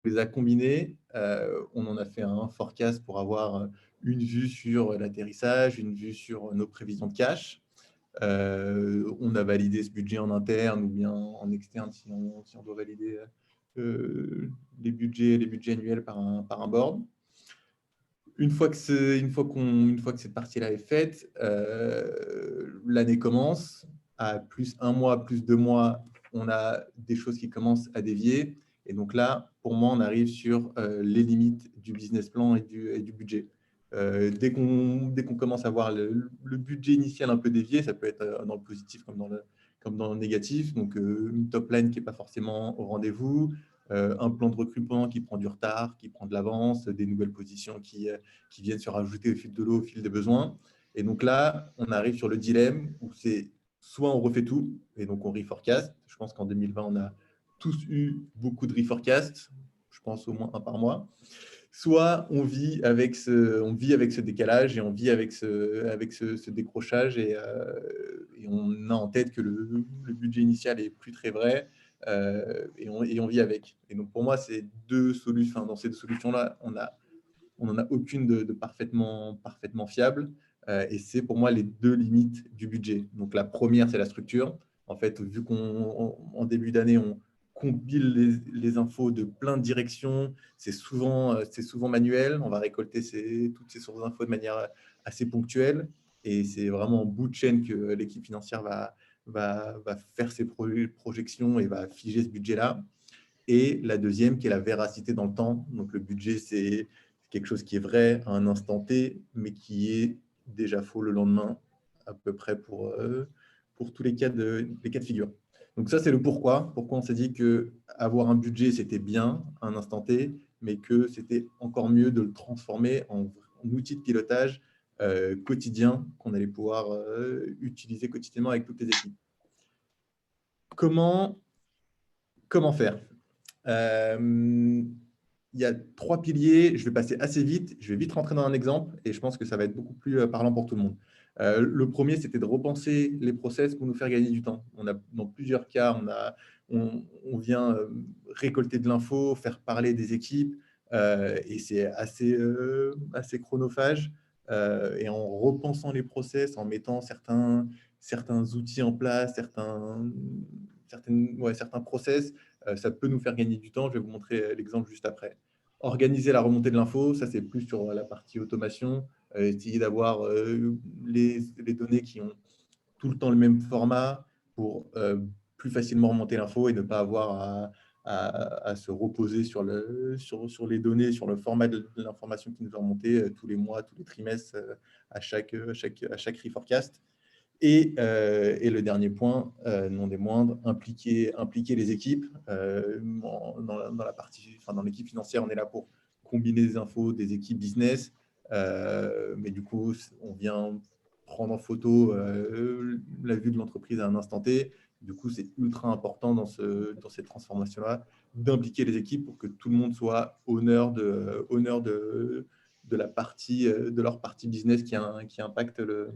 les a combinés, on en a fait un forecast pour avoir une vue sur l'atterrissage, une vue sur nos prévisions de cash. On a validé ce budget en interne ou bien en externe si on doit valider les budgets annuels par un board. Une fois que cette partie-là est faite, l'année commence. À plus un mois, plus 2 mois, on a des choses qui commencent à dévier. Et donc là, pour moi, on arrive sur les limites du business plan et du budget. Dès qu'on commence à voir le budget initial un peu dévié, ça peut être dans le positif comme dans le négatif. Donc, une top line qui n'est pas forcément au rendez-vous, un plan de recrutement qui prend du retard, qui prend de l'avance, des nouvelles positions qui viennent se rajouter au fil de l'eau, au fil des besoins. Et donc là, on arrive sur le dilemme où c'est soit on refait tout, et donc on reforecast. Je pense qu'en 2020, on a tous eu beaucoup de reforecast, je pense au moins un par mois. Soit on vit avec ce décalage et on vit avec ce décrochage et on a en tête que le budget initial est plus très vrai et on vit avec. Et donc pour moi, ces deux solutions, dans ces deux solutions-là, on n'en a aucune de parfaitement fiable. Et c'est pour moi les deux limites du budget. Donc la première, c'est la structure. En fait, vu qu'en début d'année, on compile les infos de plein de directions, c'est souvent manuel. On va récolter toutes ces sources d'infos de manière assez ponctuelle. Et c'est vraiment en bout de chaîne que l'équipe financière va faire ses projections et va figer ce budget-là. Et la deuxième, qui est la véracité dans le temps. Donc, le budget, c'est quelque chose qui est vrai à un instant T, mais qui est déjà faux le lendemain, à peu près pour tous les cas de figure. Donc, ça, c'est le pourquoi. Pourquoi on s'est dit qu'avoir un budget, c'était bien à un instant T, mais que c'était encore mieux de le transformer en outil de pilotage quotidien qu'on allait pouvoir utiliser quotidiennement avec toutes les équipes. Comment faire? Il y a 3 piliers. Je vais passer assez vite. Je vais vite rentrer dans un exemple et je pense que ça va être beaucoup plus parlant pour tout le monde. Le premier, c'était de repenser les process pour nous faire gagner du temps. Dans plusieurs cas, on vient récolter de l'info, faire parler des équipes et c'est assez chronophage. Et en repensant les process, en mettant certains outils en place, certains process, ça peut nous faire gagner du temps. Je vais vous montrer l'exemple juste après. Organiser la remontée de l'info, ça c'est plus sur la partie automation. Essayer d'avoir les données qui ont tout le temps le même format pour plus facilement remonter l'info et ne pas avoir à se reposer sur les données, sur le format de l'information qui nous est remontée tous les mois, tous les trimestres, à chaque reforecast. Et le dernier point, non des moindres, impliquer les équipes. Dans l'équipe financière, on est là pour combiner des infos des équipes business. Mais du coup, on vient prendre en photo la vue de l'entreprise à un instant T. Du coup, c'est ultra important dans cette transformation-là d'impliquer les équipes pour que tout le monde soit honneur de leur partie business qui impacte le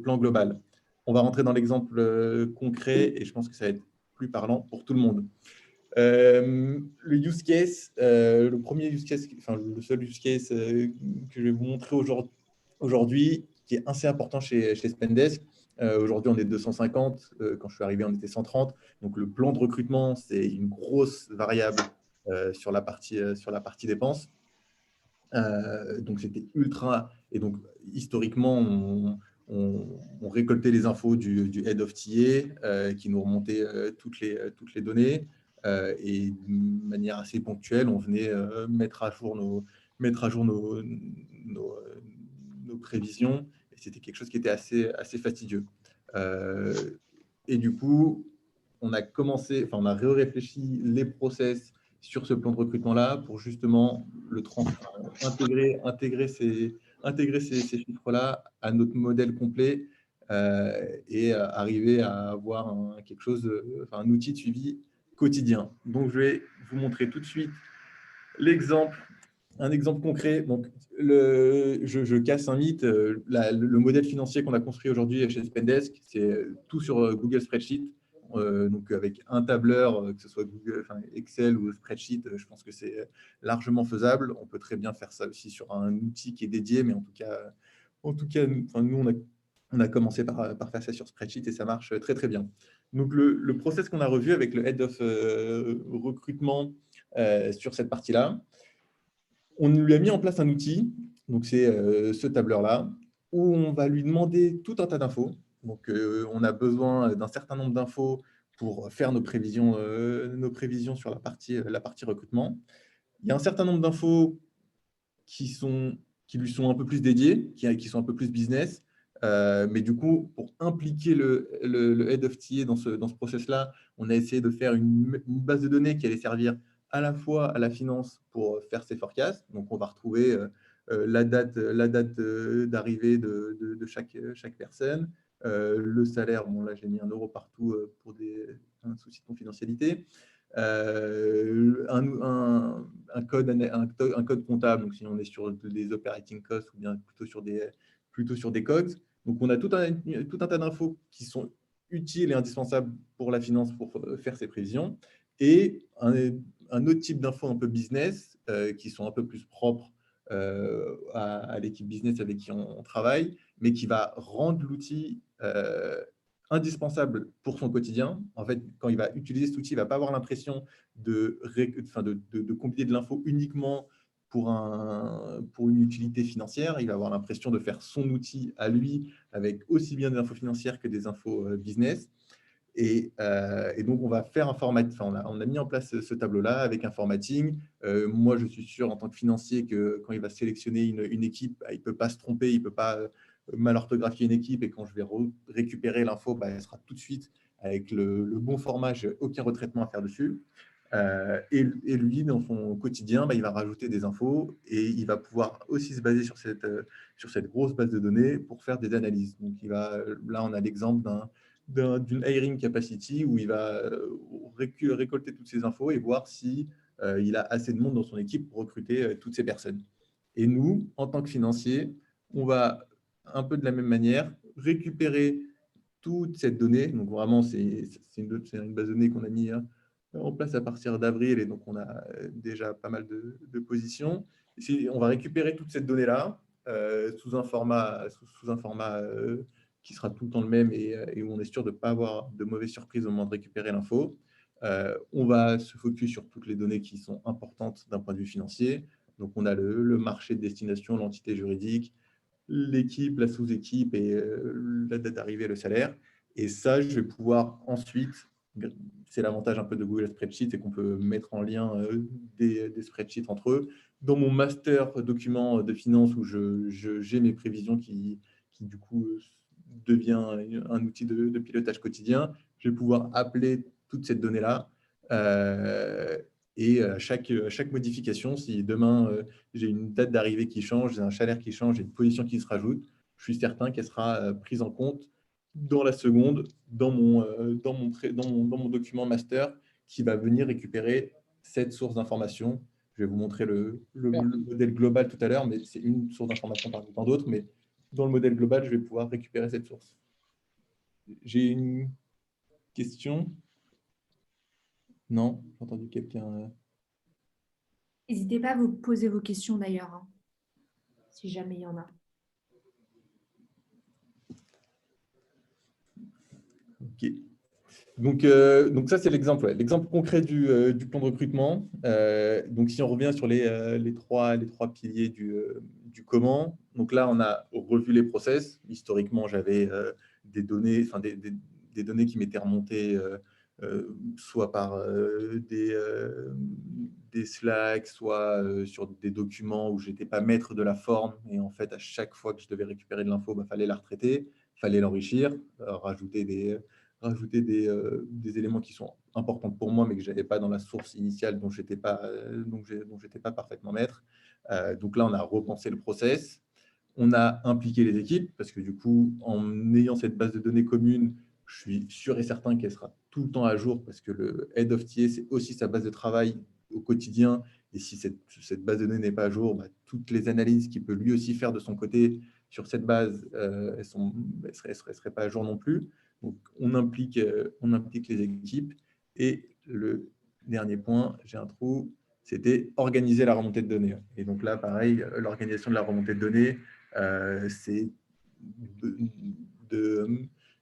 plan global. On va rentrer dans l'exemple concret et je pense que ça va être plus parlant pour tout le monde. Le use case, le premier use case, enfin le seul use case que je vais vous montrer aujourd'hui, qui est assez important chez Spendesk. Aujourd'hui, on est 250. Quand je suis arrivé, on était 130. Donc, le plan de recrutement, c'est une grosse variable sur la partie dépenses. Donc, c'était ultra. Et donc, historiquement, on récoltait les infos du Head of TA qui nous remontait toutes les données. Et de manière assez ponctuelle, on venait mettre à jour nos prévisions. Et c'était quelque chose qui était assez fastidieux. Et du coup, on a réfléchi les process sur ce plan de recrutement-là pour justement intégrer ces chiffres-là à notre modèle complet et arriver à avoir un outil de suivi quotidien. Donc, je vais vous montrer tout de suite un exemple concret. Donc, je casse un mythe. Le modèle financier qu'on a construit aujourd'hui chez Spendesk, c'est tout sur Google Spreadsheet. donc avec un tableur, que ce soit Google, enfin Excel ou Spreadsheet, je pense que c'est largement faisable. On peut très bien faire ça aussi sur un outil qui est dédié, mais en tout cas, nous, on a commencé par faire ça sur Spreadsheet et ça marche très, très bien. Donc, le process qu'on a revu avec le Head of recrutement sur cette partie-là, on lui a mis en place un outil, donc c'est ce tableur-là, où on va lui demander tout un tas d'infos. Donc, on a besoin d'un certain nombre d'infos pour faire nos prévisions sur la partie recrutement. Il y a un certain nombre d'infos qui lui sont un peu plus dédiées, qui sont un peu plus business. Mais du coup, pour impliquer le Head of TA dans ce process-là, on a essayé de faire une base de données qui allait servir à la fois à la finance pour faire ses forecasts. Donc, on va retrouver la date d'arrivée de chaque personne, le salaire. Bon, là, j'ai mis 1 euro partout pour un souci de confidentialité. Un code comptable, donc si on est sur des operating costs ou bien plutôt sur des codes. Donc, on a tout un tas d'infos qui sont utiles et indispensables pour la finance pour faire ses prévisions, et un autre type d'infos un peu business qui sont un peu plus propres à l'équipe business avec qui on travaille, mais qui va rendre l'outil indispensable pour son quotidien. En fait, quand il va utiliser cet outil, il ne va pas avoir l'impression de combiner de l'info uniquement pour une utilité financière. Il va avoir l'impression de faire son outil à lui avec aussi bien des infos financières que des infos business. Et donc, on va faire un format. Enfin, on a mis en place ce tableau-là avec un formatting. Moi, je suis sûr en tant que financier que quand il va sélectionner une équipe, il ne peut pas se tromper, il ne peut pas mal orthographier une équipe. Et quand je vais récupérer l'info, elle sera tout de suite avec le bon format. Je n'ai aucun retraitement à faire dessus. Et lui, dans son quotidien, il va rajouter des infos et il va pouvoir aussi se baser sur cette grosse base de données pour faire des analyses. Donc, là, on a l'exemple d'une hiring capacity où il va récolter toutes ces infos et voir si il a assez de monde dans son équipe pour recruter toutes ces personnes. Et nous, en tant que financier, on va un peu de la même manière récupérer toute cette donnée. Donc vraiment, c'est une base de données qu'on a mis en place à partir d'avril, et donc on a déjà pas mal de positions. On va récupérer toute cette donnée-là sous un format qui sera tout le temps le même et où on est sûr de ne pas avoir de mauvaises surprises au moment de récupérer l'info. On va se focus sur toutes les données qui sont importantes d'un point de vue financier. Donc, on a le marché de destination, l'entité juridique, l'équipe, la sous-équipe et la date d'arrivée, le salaire. Et ça, je vais pouvoir ensuite, c'est l'avantage un peu de Google Spreadsheet, c'est qu'on peut mettre en lien des spreadsheets entre eux. Dans mon master document de finance où j'ai mes prévisions qui du coup devient un outil de pilotage quotidien, je vais pouvoir appeler toute cette donnée-là et à chaque modification, si demain j'ai une date d'arrivée qui change, j'ai un salaire qui change, j'ai une position qui se rajoute, je suis certain qu'elle sera prise en compte dans la seconde, dans mon document master qui va venir récupérer cette source d'information. Je vais vous montrer le modèle global tout à l'heure, mais c'est une source d'information parmi tant d'autres. Mais dans le modèle global, je vais pouvoir récupérer cette source. J'ai une question? Non? J'ai entendu quelqu'un. N'hésitez pas à vous poser vos questions d'ailleurs, hein, si jamais il y en a. Ok. Donc ça, c'est l'exemple concret du plan de recrutement. Donc, si on revient sur les trois piliers du comment, donc là, on a revu les process. Historiquement, j'avais des données, des données qui m'étaient remontées soit par des Slack, soit sur des documents où je n'étais pas maître de la forme. Et en fait, à chaque fois que je devais récupérer de l'info, il fallait la retraiter, il fallait l'enrichir, rajouter des éléments qui sont importants pour moi, mais que je n'avais pas dans la source initiale, dont je n'étais pas parfaitement maître. Donc là, on a repensé le process. On a impliqué les équipes, parce que du coup, en ayant cette base de données commune, je suis sûr et certain qu'elle sera tout le temps à jour, parce que le Head of TA, c'est aussi sa base de travail au quotidien. Et si cette base de données n'est pas à jour, toutes les analyses qu'il peut lui aussi faire de son côté sur cette base, elles ne seraient pas à jour non plus. Donc, on implique les équipes. Et le dernier point, j'ai un trou, c'était organiser la remontée de données. Et donc là, pareil, l'organisation de la remontée de données, c'est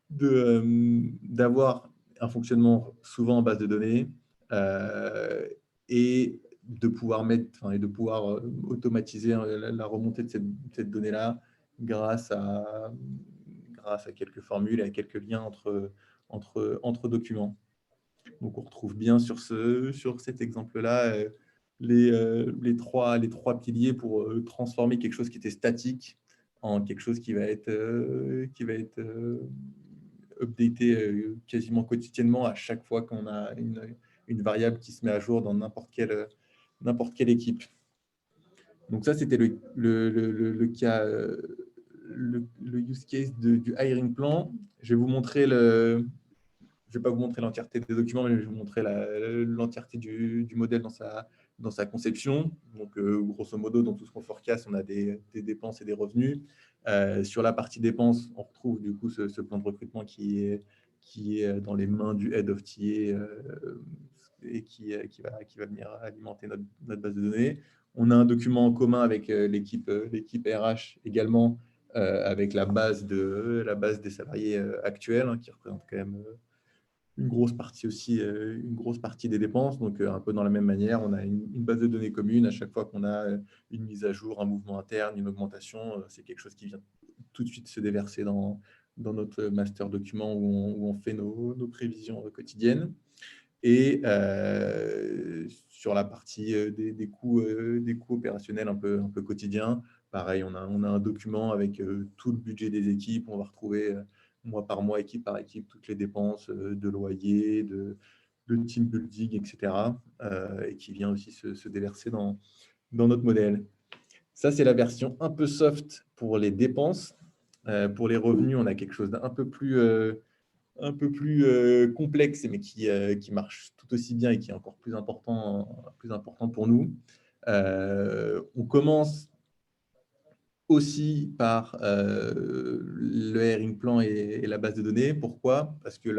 d'avoir un fonctionnement souvent en base de données et de pouvoir automatiser la remontée de cette donnée-là grâce à quelques formules et à quelques liens entre documents. Donc, on retrouve bien sur cet exemple-là les trois piliers pour transformer quelque chose qui était statique en quelque chose qui va être updaté quasiment quotidiennement à chaque fois qu'on a une variable qui se met à jour dans n'importe quelle équipe. Donc ça, c'était le cas, le use case du hiring plan. Je vais vous montrer je ne vais pas vous montrer l'entièreté des documents, mais je vais vous montrer l'entièreté du modèle dans sa conception. Donc, grosso modo, dans tout ce qu'on forecast, on a des dépenses et des revenus. Sur la partie dépenses, on retrouve du coup ce plan de recrutement qui est dans les mains du Head of TA et qui va venir alimenter notre base de données. On a un document en commun avec l'équipe RH également, avec la base des salariés actuels, qui représente quand même une grosse partie des dépenses. Donc, un peu dans la même manière, on a une base de données commune. À chaque fois qu'on a une mise à jour, un mouvement interne, une augmentation, c'est quelque chose qui vient tout de suite se déverser dans notre master document où on fait nos prévisions quotidiennes. Et sur la partie des coûts opérationnels un peu quotidiens, pareil, on a un document avec tout le budget des équipes. On va retrouver mois par mois, équipe par équipe, toutes les dépenses de loyer, de team building, etc. Et qui vient aussi se déverser dans notre modèle. Ça, c'est la version un peu soft pour les dépenses. Pour les revenus, on a quelque chose d'un peu plus complexe, mais qui marche tout aussi bien et qui est encore plus important pour nous. On commence aussi par le hiring plan et la base de données. Pourquoi? Parce que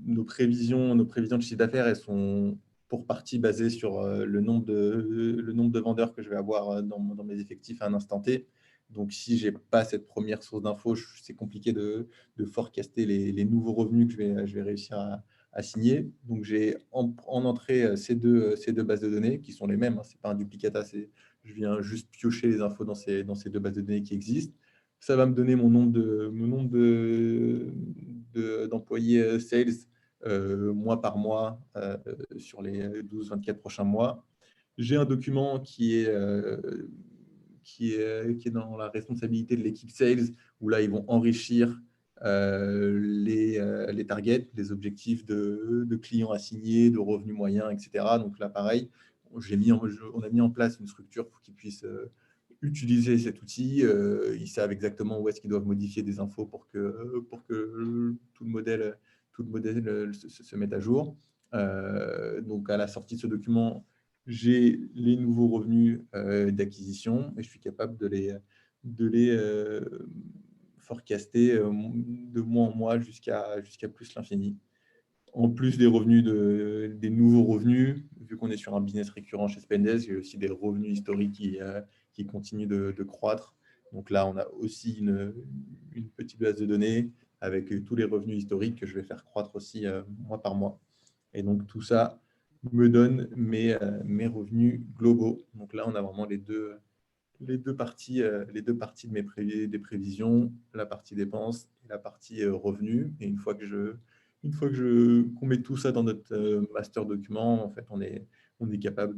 nos prévisions de chiffre d'affaires, elles sont pour partie basées sur le nombre de vendeurs que je vais avoir dans mes effectifs à un instant T. Donc, si je n'ai pas cette première source d'infos, c'est compliqué de forecaster les nouveaux revenus que je vais réussir à signer. Donc, j'ai en entrée ces deux bases de données qui sont les mêmes. Ce n'est pas un duplicata, je viens juste piocher les infos dans ces deux bases de données qui existent. Ça va me donner mon nombre d'employés sales mois par mois sur les 12-24 prochains mois. J'ai un document qui est dans la responsabilité de l'équipe sales, où là, ils vont enrichir les targets, les objectifs de clients assignés, de revenus moyens, etc. Donc là, pareil, on a mis en place une structure pour qu'ils puissent utiliser cet outil. Ils savent exactement où est-ce qu'ils doivent modifier des infos pour que tout le modèle se mette à jour. Donc, à la sortie de ce document, j'ai les nouveaux revenus d'acquisition et je suis capable de les forecaster de mois en mois jusqu'à plus l'infini. En plus des revenus des nouveaux revenus, vu qu'on est sur un business récurrent chez Spendesk, il y a aussi des revenus historiques qui continuent de croître. Donc là, on a aussi une petite base de données avec tous les revenus historiques que je vais faire croître aussi mois par mois. Et donc, tout ça me donne mes revenus globaux. Donc là, on a vraiment les deux parties des prévisions, la partie dépenses et la partie revenus. Et une fois qu'on met tout ça dans notre master document, en fait, on est capable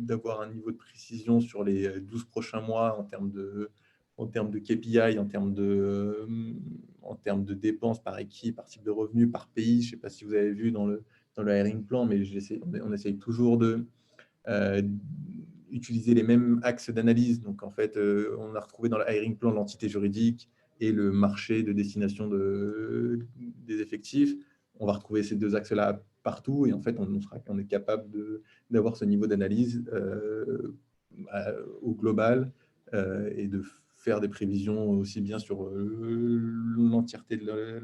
d'avoir un niveau de précision sur les 12 prochains mois en termes de KPI, en termes de dépenses par équipe, par type de revenus, par pays. Je ne sais pas si vous avez vu dans le hiring plan, mais on essaye toujours de utiliser les mêmes axes d'analyse. Donc, en fait, on a retrouvé dans le hiring plan l'entité juridique et le marché de destination des effectifs. On va retrouver ces deux axes-là partout et en fait, on est capable d'avoir ce niveau d'analyse au global et de faire des prévisions aussi bien sur l'entièreté de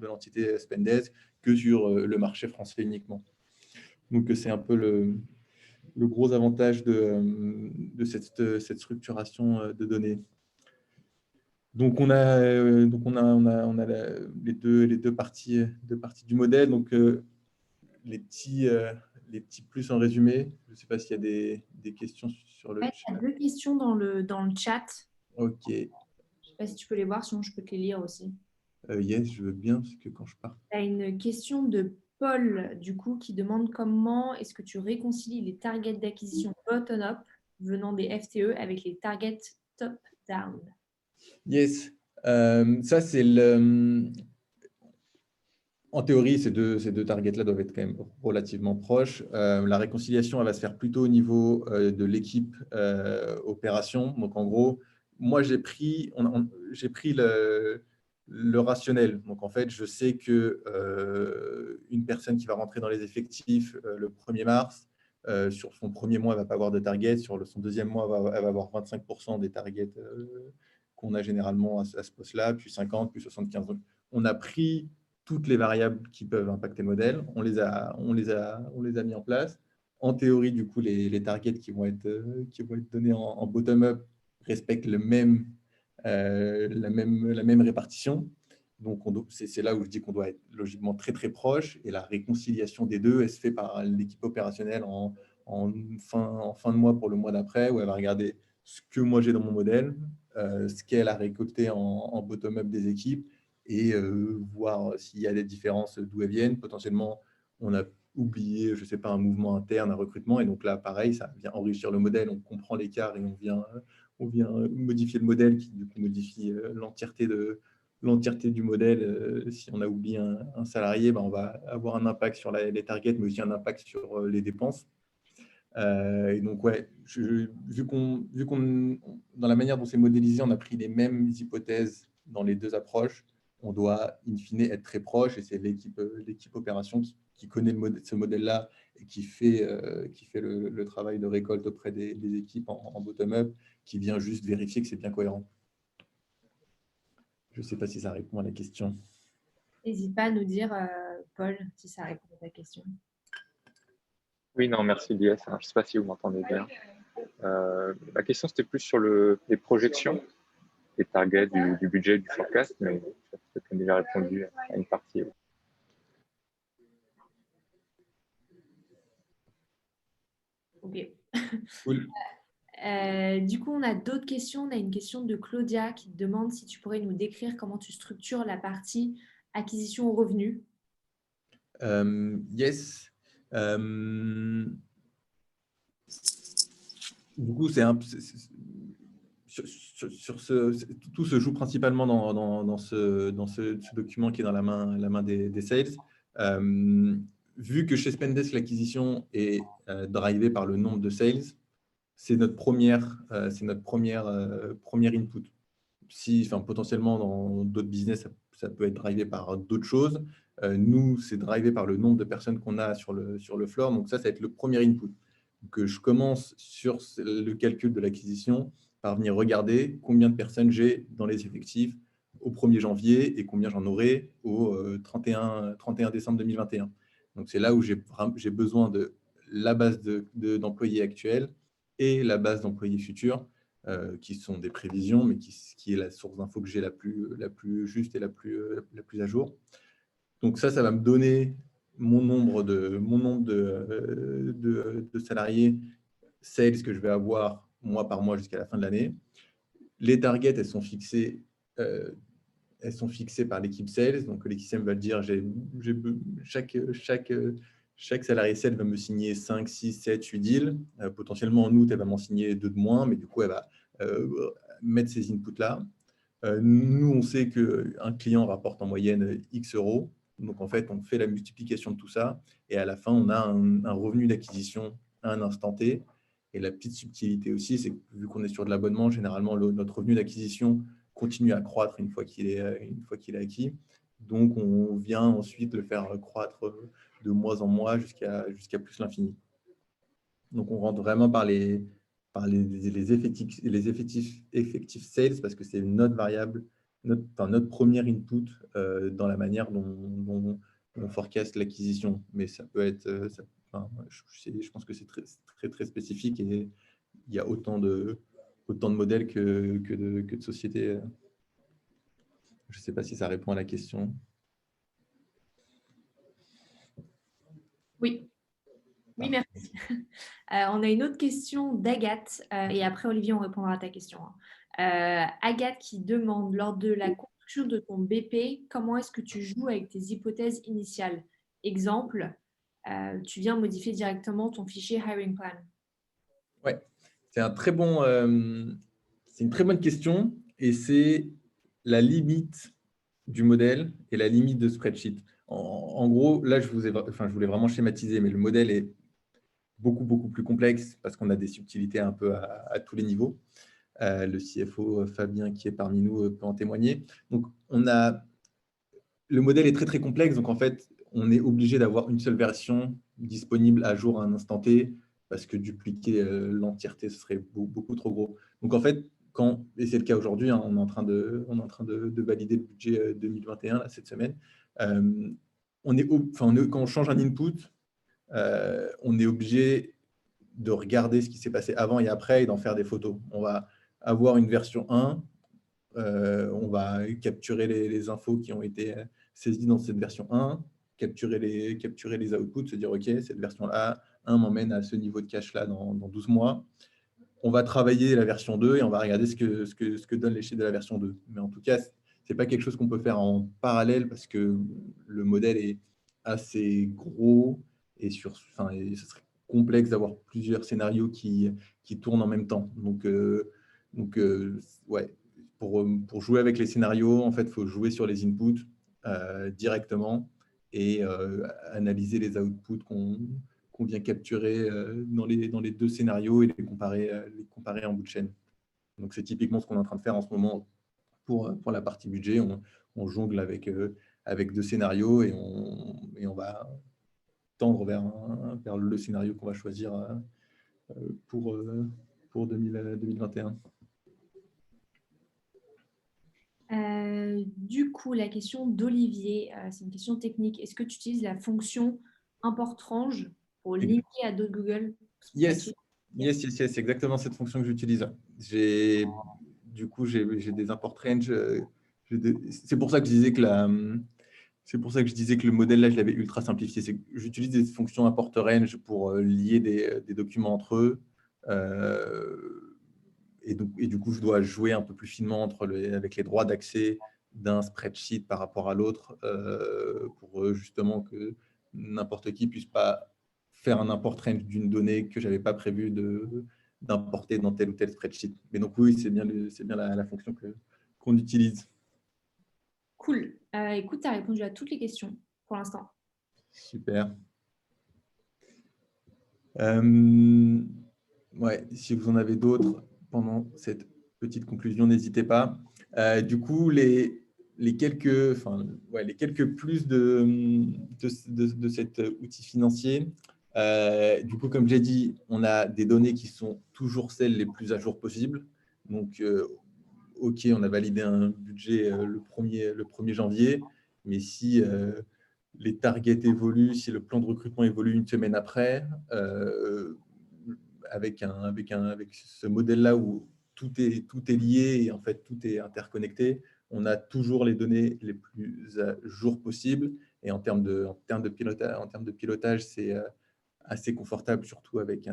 l'entité Spendesk que sur le marché français uniquement. Donc, c'est un peu le gros avantage de cette structuration de données. Donc, on a les deux parties du modèle. Donc, les petits plus en résumé. Je ne sais pas s'il y a des questions sur le Ouais, chat. il y a 2 questions dans le chat. OK. Je ne sais pas si tu peux les voir, sinon je peux te les lire aussi. Yes, je veux bien, parce que quand je pars. Tu as une question de Paul, du coup, qui demande comment est-ce que tu réconcilies les targets d'acquisition bottom-up venant des FTE avec les targets top-down? Yes. Ça, en théorie, ces deux targets-là doivent être quand même relativement proches. La réconciliation, elle va se faire plutôt au niveau de l'équipe opération. Donc, en gros, moi, j'ai pris le rationnel. Donc, en fait, je sais que une personne qui va rentrer dans les effectifs le 1er mars, sur son premier mois, elle ne va pas avoir de target. Sur son deuxième mois, elle va avoir 25% des targets qu'on a généralement à ce poste-là, puis 50, puis 75. Donc, on a pris toutes les variables qui peuvent impacter le modèle. On les a mis en place. En théorie, du coup, les targets qui vont être donnés en bottom-up respectent la même répartition. Donc, c'est là où je dis qu'on doit être logiquement très, très proche. Et la réconciliation des deux, elle se fait par l'équipe opérationnelle en fin de mois pour le mois d'après, où elle va regarder ce que moi j'ai dans mon modèle, ce qu'elle a récolté en bottom-up des équipes, et voir s'il y a des différences, d'où elles viennent. Potentiellement, on a oublié, je ne sais pas, un mouvement interne, un recrutement. Et donc là, pareil, ça vient enrichir le modèle. On comprend l'écart et on vient modifier le modèle qui, du coup, modifie l'entièreté du modèle. Si on a oublié un salarié, on va avoir un impact sur les targets, mais aussi un impact sur les dépenses. Et donc, ouais, vu qu'on, dans la manière dont c'est modélisé, on a pris les mêmes hypothèses dans les deux approches, on doit, in fine, être très proche. Et c'est l'équipe opération qui connaît ce modèle-là et qui fait le travail de récolte auprès des équipes en bottom-up, qui vient juste vérifier que c'est bien cohérent. Je ne sais pas si ça répond à la question. N'hésite pas à nous dire, Paul, si ça répond à ta question. Oui, non, merci Lies. Je ne sais pas si vous m'entendez bien. La question, c'était plus sur les projections, les targets du budget, du forecast, mais peut-être qu'on a déjà répondu à une partie. Ok. Cool. Du coup, on a d'autres questions. On a une question de Claudia qui te demande si tu pourrais nous décrire comment tu structures la partie acquisition aux revenus. Yes. Du coup, tout se joue principalement dans ce document qui est dans la main des sales. Vu que chez Spendesk, l'acquisition est drivée par le nombre de sales, c'est notre première input. Potentiellement, dans d'autres business, ça peut être drivé par d'autres choses. Nous, c'est drivé par le nombre de personnes qu'on a sur le floor. Donc ça va être le premier input. Donc, je commence sur le calcul de l'acquisition par venir regarder combien de personnes j'ai dans les effectifs au 1er janvier et combien j'en aurai au 31 décembre 2021. Donc, c'est là où j'ai besoin de la base d'employés actuels et la base d'employés futurs, qui sont des prévisions, mais qui est la source d'info que j'ai la plus juste et la plus à jour. Donc ça va me donner mon nombre de salariés sales que je vais avoir mois par mois jusqu'à la fin de l'année. Les targets, elles sont fixées par l'équipe sales. Donc l'équipe sales va dire, chaque salarié sales va me signer 5, 6, 7, 8 deals. Potentiellement en août, elle va m'en signer 2 de moins, mais du coup, elle va mettre ces inputs-là. Nous, on sait qu'un client rapporte en moyenne X euros. Donc, en fait, on fait la multiplication de tout ça. Et à la fin, on a un revenu d'acquisition à un instant T. Et la petite subtilité aussi, c'est que vu qu'on est sur de l'abonnement, généralement, notre revenu d'acquisition continue à croître une fois qu'il est acquis. Donc, on vient ensuite le faire croître de mois en mois jusqu'à plus l'infini. Donc, on rentre vraiment par les par les effectifs sales, parce que c'est notre variable, notre première input dans la manière dont on forecast l'acquisition. Mais ça peut être, je pense que c'est très, très, très spécifique et il y a autant de modèles que de sociétés. Je ne sais pas si ça répond à la question. Oui. Oui, merci. On a une autre question d'Agathe et après, Olivier, on répondra à ta question. Agathe qui demande, lors de la construction de ton BP, comment est-ce que tu joues avec tes hypothèses initiales? Exemple, tu viens modifier directement ton fichier hiring plan. Ouais, c'est une très bonne question et c'est la limite du modèle et la limite de spreadsheet. En gros, là, je voulais vraiment schématiser, mais le modèle est beaucoup, beaucoup plus complexe parce qu'on a des subtilités un peu à tous les niveaux. Le CFO, Fabien, qui est parmi nous, peut en témoigner. Donc, le modèle est très, très complexe. Donc, en fait, on est obligé d'avoir une seule version disponible à jour à un instant T parce que dupliquer l'entièreté, ce serait beaucoup trop gros. Donc, en fait, et c'est le cas aujourd'hui, hein, on est en train de valider le budget 2021 là, cette semaine. Quand on change un input, on est obligé de regarder ce qui s'est passé avant et après et d'en faire des photos. On va avoir une version 1, on va capturer les infos qui ont été saisies dans cette version 1, capturer les outputs, se dire, OK, cette version-là, 1 m'emmène à ce niveau de cache-là dans 12 mois. On va travailler la version 2 et on va regarder ce que donnent les chiffres de la version 2. Mais en tout cas, ce n'est pas quelque chose qu'on peut faire en parallèle parce que le modèle est assez gros et ce serait complexe d'avoir plusieurs scénarios qui tournent en même temps. Donc ouais, pour jouer avec les scénarios, en fait, il faut jouer sur les inputs directement et analyser les outputs qu'on vient capturer dans les deux scénarios et les comparer en bout de chaîne. Donc, c'est typiquement ce qu'on est en train de faire en ce moment pour la partie budget. On jongle avec deux scénarios et on va tendre vers le scénario qu'on va choisir pour 2021. Du coup, la question d'Olivier, c'est une question technique. Est-ce que tu utilises la fonction import range pour linker à d'autres Google? Yes, c'est exactement cette fonction que j'utilise. Du coup, j'ai des import range. C'est pour ça que je disais que le modèle là, je l'avais ultra simplifié. J'utilise des fonctions import range pour lier des documents entre eux. Et du coup, je dois jouer un peu plus finement avec les droits d'accès d'un spreadsheet par rapport à l'autre pour justement que n'importe qui puisse pas faire un import range d'une donnée que je n'avais pas prévu d'importer dans tel ou tel spreadsheet. Mais donc oui, c'est bien la fonction qu'on utilise. Cool. Écoute, tu as répondu à toutes les questions pour l'instant. Super. Ouais, si vous en avez d'autres pendant cette petite conclusion, n'hésitez pas. Du coup, les quelques plus de cet outil financier. Du coup, comme j'ai dit, on a des données qui sont toujours celles les plus à jour possibles. Donc, OK, on a validé un budget le 1er janvier, mais si les targets évoluent, si le plan de recrutement évolue une semaine après, avec ce modèle-là où tout est lié et en fait tout est interconnecté, on a toujours les données les plus à jour possibles. Et en termes de pilotage, c'est assez confortable, surtout avec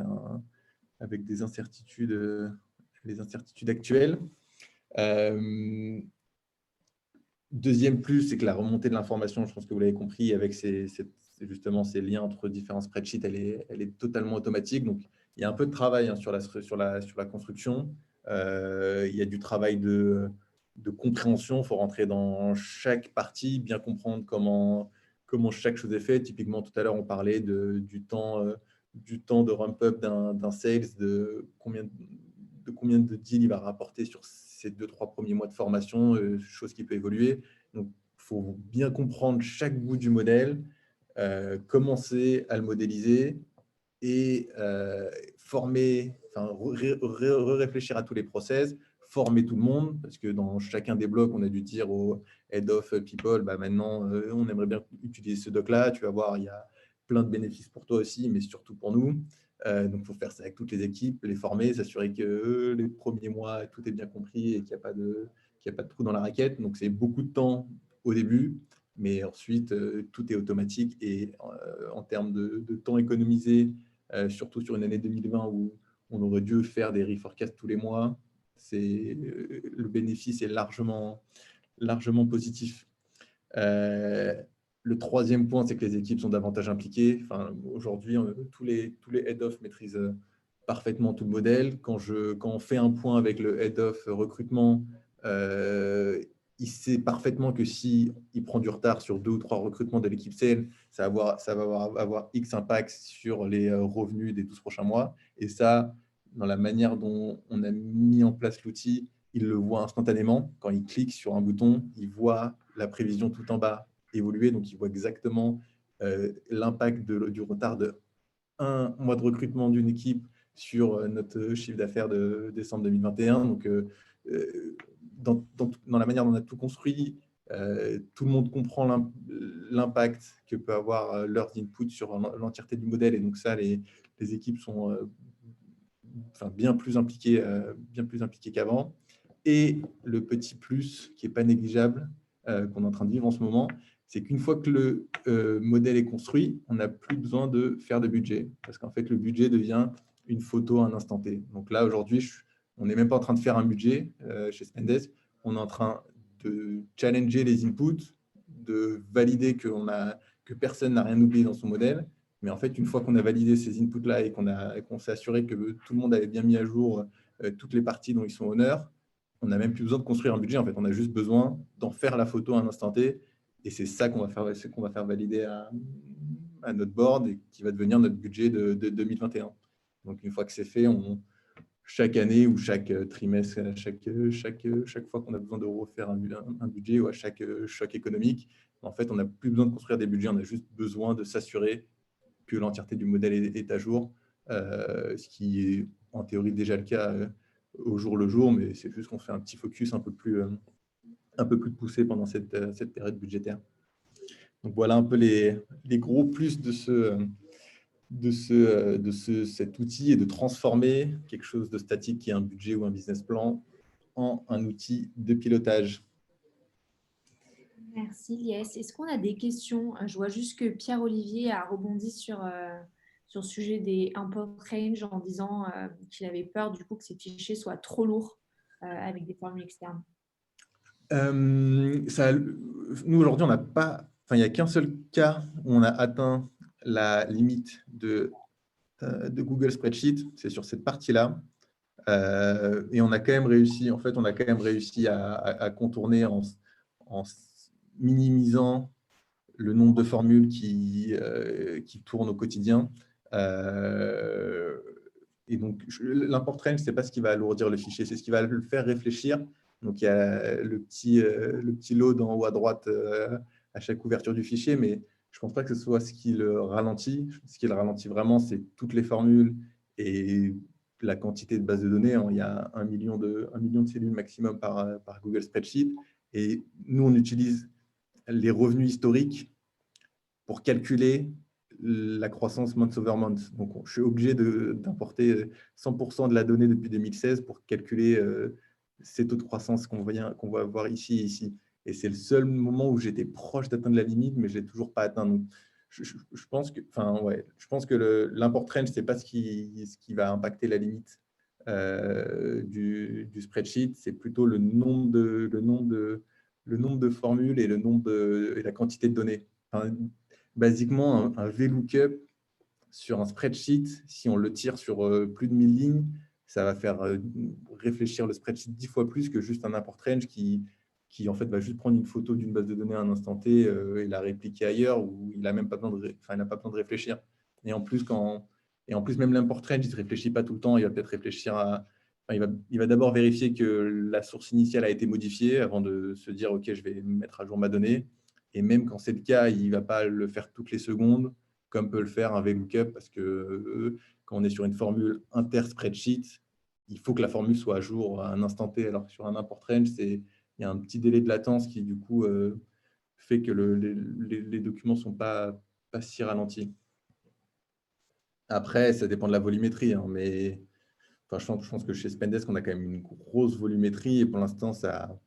des incertitudes, les incertitudes actuelles. Deuxième plus, c'est que la remontée de l'information, je pense que vous l'avez compris, avec justement ces liens entre différents spreadsheets, elle est totalement automatique. Donc, il y a un peu de travail sur la construction. Il y a du travail de compréhension. Il faut rentrer dans chaque partie, bien comprendre comment chaque chose est faite. Typiquement, tout à l'heure, on parlait du temps de ramp-up d'un sales, de combien de deals il va rapporter sur ces 2-3 premiers mois de formation, chose qui peut évoluer. Donc, il faut bien comprendre chaque bout du modèle, commencer à le modéliser et réfléchir à tous les process, former tout le monde, parce que dans chacun des blocs, on a dû dire au head of people, maintenant, on aimerait bien utiliser ce doc-là, tu vas voir, il y a plein de bénéfices pour toi aussi, mais surtout pour nous. Donc, il faut faire ça avec toutes les équipes, les former, s'assurer que les premiers mois, tout est bien compris et qu'il n'y a pas de trou dans la raquette. Donc, c'est beaucoup de temps au début, mais ensuite, tout est automatique. Et en termes de temps économisé, surtout sur une année 2020 où on aurait dû faire des reforecasts tous les mois, le bénéfice est largement positif. Le troisième point, c'est que les équipes sont davantage impliquées. Aujourd'hui, tous les head-off maîtrisent parfaitement tout le modèle. Quand on fait un point avec le head-off recrutement, il sait parfaitement que s'il prend du retard sur 2 ou 3 recrutements de l'équipe sales, ça va avoir X impact sur les revenus des 12 prochains mois. Et ça, dans la manière dont on a mis en place l'outil, il le voit instantanément. Quand il clique sur un bouton, il voit la prévision tout en bas évoluer. Donc, il voit exactement l'impact du retard de 1 mois de recrutement d'une équipe sur notre chiffre d'affaires de décembre 2021. Donc, dans la manière dont on a tout construit, tout le monde comprend l'impact que peut avoir leurs inputs sur l'entièreté du modèle. Et donc ça, les équipes sont bien plus impliquées qu'avant. Et le petit plus qui n'est pas négligeable, qu'on est en train de vivre en ce moment, c'est qu'une fois que le modèle est construit, on n'a plus besoin de faire de budget. Parce qu'en fait, le budget devient une photo à un instant T. Donc là, aujourd'hui, on n'est même pas en train de faire un budget chez Spendesk. On est en train de challenger les inputs, de valider que personne n'a rien oublié dans son modèle. Mais en fait, une fois qu'on a validé ces inputs-là et qu'on s'est assuré que tout le monde avait bien mis à jour toutes les parties dont ils sont honneurs, on n'a même plus besoin de construire un budget. En fait, on a juste besoin d'en faire la photo à un instant T. Et c'est ça qu'on va faire valider à notre board et qui va devenir notre budget de 2021. Donc, une fois que c'est fait, chaque année ou chaque trimestre, chaque fois qu'on a besoin de refaire un budget ou à chaque choc économique, en fait, on n'a plus besoin de construire des budgets. On a juste besoin de s'assurer que l'entièreté du modèle est à jour, ce qui est en théorie déjà le cas au jour le jour, mais c'est juste qu'on fait un petit focus un peu plus poussé pendant cette période budgétaire. Donc voilà un peu les gros plus de cet outil et de transformer quelque chose de statique qui est un budget ou un business plan en un outil de pilotage. Merci Lies. Est-ce qu'on a des questions? Je vois juste que Pierre-Olivier a rebondi sur le sujet des import range en disant qu'il avait peur du coup que ces fichiers soient trop lourds avec des formules externes. Nous, aujourd'hui, on n'a pas, il n'y a qu'un seul cas où on a atteint la limite de Google Spreadsheet, c'est sur cette partie-là. Et on a quand même réussi, à contourner en minimisant le nombre de formules qui tournent au quotidien. Et donc, l'import range, ce n'est pas ce qui va alourdir le fichier, c'est ce qui va le faire réfléchir. Donc, il y a le petit load en haut à droite à chaque ouverture du fichier, mais je ne pense pas que ce soit ce qui le ralentit. Ce qui le ralentit vraiment, c'est toutes les formules et la quantité de bases de données. Il y a 1 million de cellules maximum par Google Spreadsheet. Et nous, on utilise les revenus historiques pour calculer la croissance month over month. Donc, je suis obligé d'importer 100% de la donnée depuis 2016 pour calculer ces taux de croissance qu'on va voir ici et ici. Et c'est le seul moment où j'étais proche d'atteindre la limite, mais je ne l'ai toujours pas atteint. Donc, je pense que l'import range, ce n'est pas ce qui va impacter la limite du spreadsheet, c'est plutôt le nombre de formules et et la quantité de données. Basiquement, un VLOOKUP sur un spreadsheet, si on le tire sur plus de 1000 lignes, ça va faire réfléchir le spreadsheet 10 fois plus que juste un import range qui en fait va juste prendre une photo d'une base de données à un instant T et la répliquer ailleurs où il n'a même pas besoin de réfléchir. Et en plus, même l'import range, il ne se réfléchit pas tout le temps. Il va peut-être réfléchir il va d'abord vérifier que la source initiale a été modifiée avant de se dire « Ok, je vais mettre à jour ma donnée ». Et même quand c'est le cas, il ne va pas le faire toutes les secondes. comme peut le faire un VLOOKUP, parce que quand on est sur une formule inter-spreadsheet, il faut que la formule soit à jour à un instant T, alors que sur un import range, il y a un petit délai de latence qui, du coup, fait que les documents ne sont pas si ralentis. Après, ça dépend de la volumétrie, hein, mais enfin, je pense que chez Spendesk, on a quand même une grosse volumétrie et pour l'instant, ça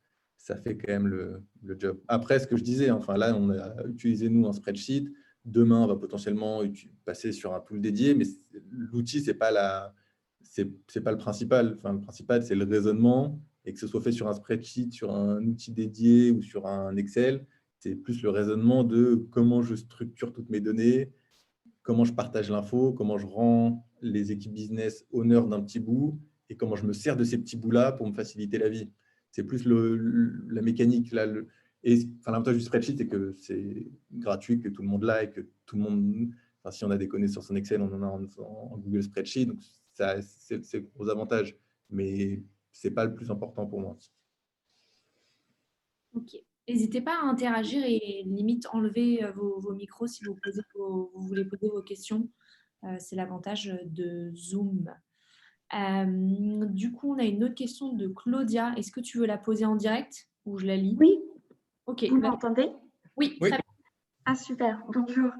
fait quand même le job. Après, ce que je disais, enfin là, on a utilisé nous un spreadsheet. Demain, on va potentiellement passer sur un tool dédié, mais l'outil, c'est pas le principal. Enfin, le principal, c'est le raisonnement et que ce soit fait sur un spreadsheet, sur un outil dédié ou sur un Excel, c'est plus le raisonnement de comment je structure toutes mes données, comment je partage l'info, comment je rends les équipes business honneur d'un petit bout et comment je me sers de ces petits bouts-là pour me faciliter la vie. C'est plus la mécanique. Là, l'avantage du spreadsheet, c'est que c'est gratuit, que tout le monde l'a et que tout le monde, enfin, si on a des connaissances en Excel, on en a en Google Spreadsheet. Donc, c'est le gros avantage. Mais ce n'est pas le plus important pour moi. Ok. N'hésitez pas à interagir et limite enlever vos micros si vous voulez poser vos questions. C'est l'avantage de Zoom. Du coup, on a une autre question de Claudia. Est-ce que tu veux la poser en direct ou je la lis? Oui, Ok. vous m'entendez? Oui, Oui. très bien. Ah, super, bonjour.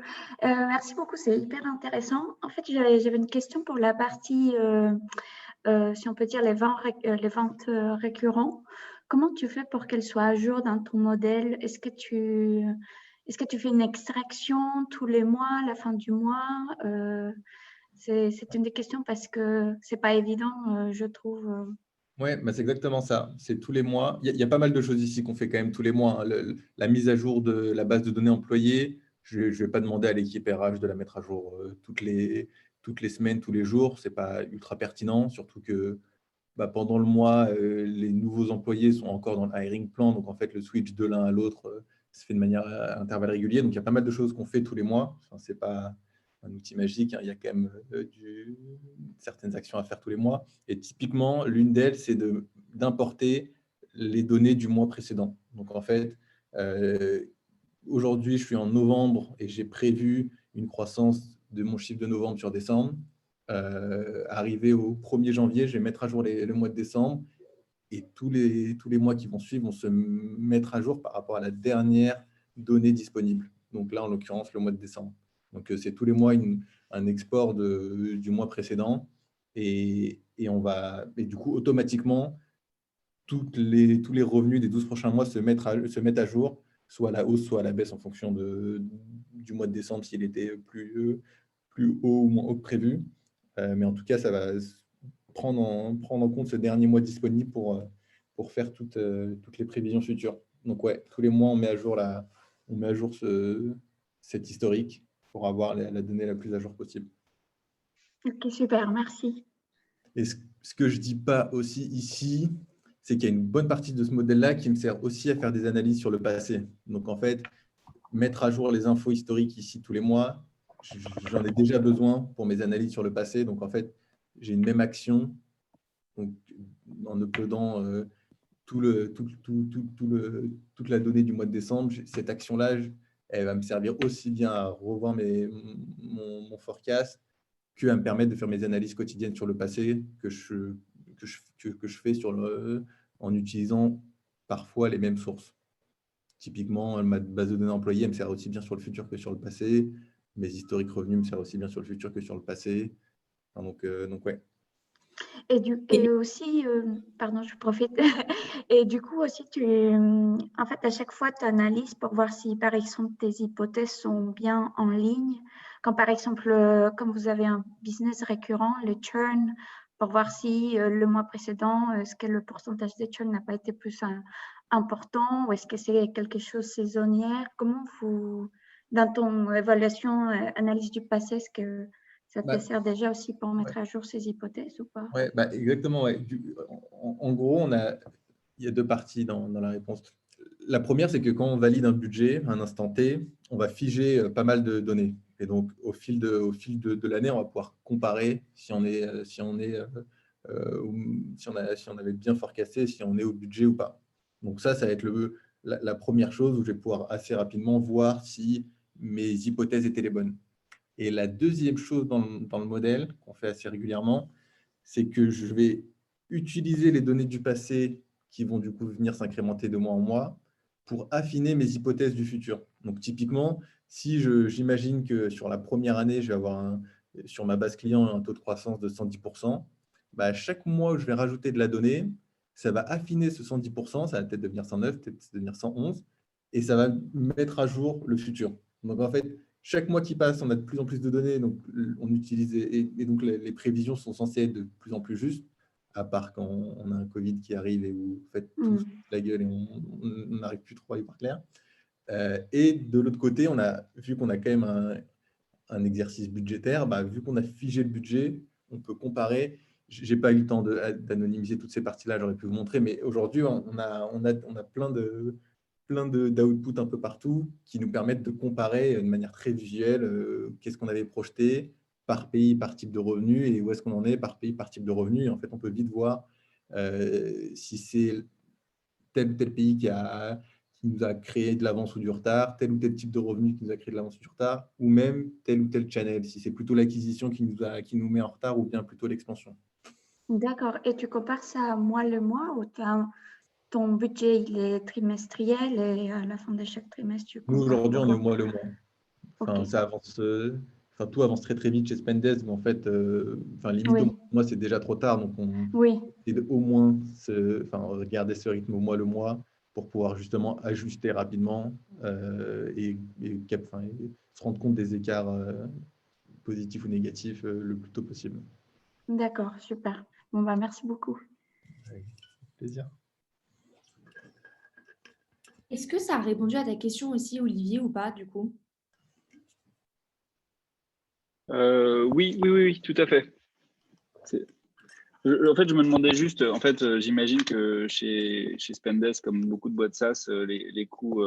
Merci beaucoup, c'est hyper intéressant. En fait, j'avais une question pour la partie, si on peut dire, les ventes récurrents. Comment tu fais pour qu'elles soient à jour dans ton modèle? Est-ce que tu fais une extraction tous les mois, à la fin du mois? C'est une des questions parce que c'est pas évident, je trouve. Oui, bah c'est exactement ça. C'est tous les mois. Il y a pas mal de choses ici qu'on fait quand même tous les mois, hein. La mise à jour de la base de données employée, je ne vais pas demander à l'équipe RH de la mettre à jour toutes les semaines, tous les jours. Ce n'est pas ultra pertinent, surtout que pendant le mois, les nouveaux employés sont encore dans le hiring plan. Donc, en fait, le switch de l'un à l'autre se fait de manière à intervalles réguliers. Donc, il y a pas mal de choses qu'on fait tous les mois. Enfin, ce n'est pas un outil magique, hein. Il y a quand même certaines actions à faire tous les mois. Et typiquement, l'une d'elles, c'est d'importer les données du mois précédent. Donc, en fait, aujourd'hui, je suis en novembre et j'ai prévu une croissance de mon chiffre de novembre sur décembre. Arrivé au 1er janvier, je vais mettre à jour le mois de décembre et tous les mois qui vont suivre vont se mettre à jour par rapport à la dernière donnée disponible. Donc là, en l'occurrence, le mois de décembre. Donc, c'est tous les mois un export du mois précédent et du coup, automatiquement, tous les revenus des 12 prochains mois se mettent à jour, soit à la hausse, soit à la baisse en fonction du mois de décembre, s'il était plus haut ou moins haut que prévu. Mais en tout cas, ça va prendre en compte ce dernier mois disponible pour faire toutes les prévisions futures. Donc, ouais, tous les mois, on met à jour cet historique pour avoir la donnée la plus à jour possible. Ok, super, merci. Et ce que je ne dis pas aussi ici, c'est qu'il y a une bonne partie de ce modèle-là qui me sert aussi à faire des analyses sur le passé. Donc, en fait, mettre à jour les infos historiques ici tous les mois, j'en ai déjà besoin pour mes analyses sur le passé. Donc, en fait, j'ai une même action. Donc, en uploadant toute la donnée du mois de décembre, cette action-là, elle va me servir aussi bien à revoir mon forecast qu'à me permettre de faire mes analyses quotidiennes sur le passé que je fais en utilisant parfois les mêmes sources. Typiquement, ma base de données employée, elle me sert aussi bien sur le futur que sur le passé. Mes historiques revenus me servent aussi bien sur le futur que sur le passé. Enfin, donc ouais. Et aussi, pardon, je profite. Et du coup aussi, en fait, à chaque fois, tu analyses pour voir si, par exemple, tes hypothèses sont bien en ligne. Quand, par exemple, comme vous avez un business récurrent, le churn, pour voir si le mois précédent, est-ce que le pourcentage de churn n'a pas été plus important ou est-ce que c'est quelque chose saisonnière? Comment vous, dans ton évaluation, analyse du passé, est-ce que ça te sert déjà aussi pour mettre à jour ces hypothèses ou pas? Ouais, exactement. Ouais. En gros, il y a deux parties dans la réponse. La première, c'est que quand on valide un budget, un instant T, on va figer pas mal de données. Et donc, au fil de l'année, on va pouvoir comparer si on avait bien forecasté, si on est au budget ou pas. Donc ça va être la première chose où je vais pouvoir assez rapidement voir si mes hypothèses étaient les bonnes. Et la deuxième chose dans le modèle qu'on fait assez régulièrement, c'est que je vais utiliser les données du passé qui vont du coup venir s'incrémenter de mois en mois pour affiner mes hypothèses du futur. Donc typiquement, si j'imagine que sur la première année, je vais avoir sur ma base client un taux de croissance de 110%, bah, chaque mois où je vais rajouter de la donnée, ça va affiner ce 110%, ça va peut-être devenir 109, peut-être devenir 111, et ça va mettre à jour le futur. Donc en fait, chaque mois qui passe, on a de plus en plus de données, donc on utilise, et donc les prévisions sont censées être de plus en plus justes, à part quand on a un Covid qui arrive et où vous faites tous la gueule et on n'arrive plus trop à y voir clair. Et de l'autre côté, vu qu'on a quand même un exercice budgétaire, bah, vu qu'on a figé le budget, on peut comparer. Je n'ai pas eu le temps d'anonymiser toutes ces parties-là, j'aurais pu vous montrer, mais aujourd'hui, on a plein d'outputs un peu partout qui nous permettent de comparer de manière très visuelle qu'est-ce qu'on avait projeté par pays, par type de revenu, et où est-ce qu'on en est par pays, par type de revenu. Et en fait, on peut vite voir si c'est tel ou tel pays qui nous a créé de l'avance ou du retard, tel ou tel type de revenu qui nous a créé de l'avance ou du retard, ou même tel ou tel channel, si c'est plutôt l'acquisition qui nous met en retard ou bien plutôt l'expansion. D'accord. Et tu compares ça mois le mois ou ton budget il est trimestriel et à la fin de chaque trimestre, tu Nous, compares aujourd'hui, on est au comment? mois le mois. Enfin, Ok. ça avance, tout avance très très vite chez Spendesk, mais en fait, limite au Oui, mois, c'est déjà trop tard, donc on oui. essaie de au moins regarder ce rythme au mois le mois pour pouvoir justement ajuster rapidement et se rendre compte des écarts positifs ou négatifs le plus tôt possible. D'accord, super. Bon, bah, merci beaucoup. Avec plaisir. Est-ce que ça a répondu à ta question aussi, Olivier, ou pas, du coup? Oui, tout à fait. En fait, je me demandais juste, j'imagine que chez Spendesk, comme beaucoup de boîtes SaaS, les coûts